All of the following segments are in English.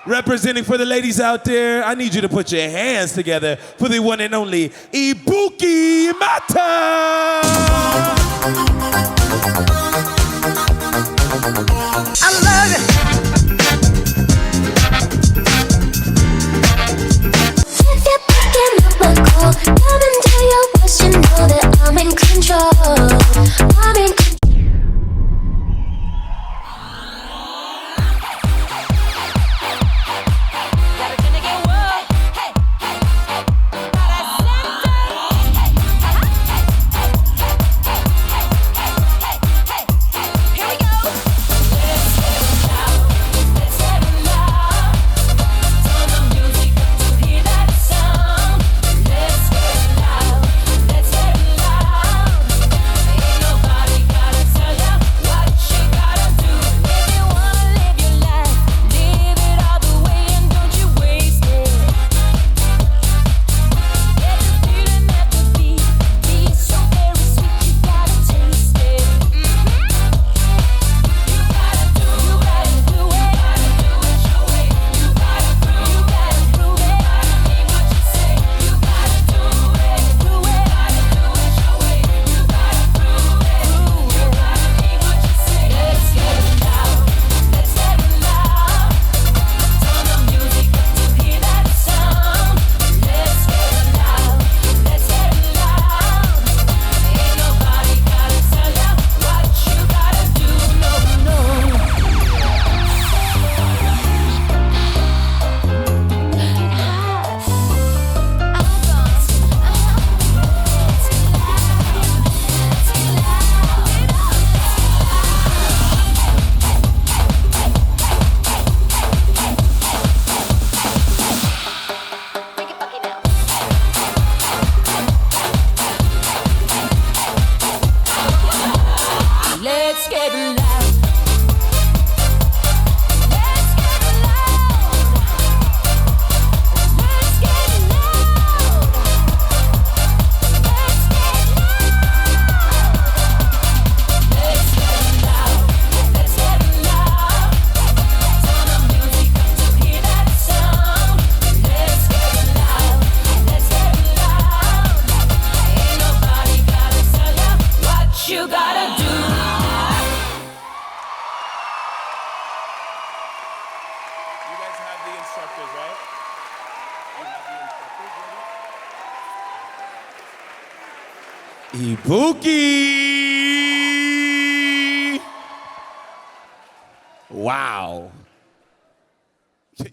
Representing for the ladies out there, I need you to put your hands together for the one and only Ibuki Imata! I love it! If you're picking up my call, come and do your worst, you know that I'm in control. I'm in control. Ibuki! Wow.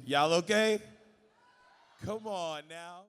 Y'all okay? Come on now.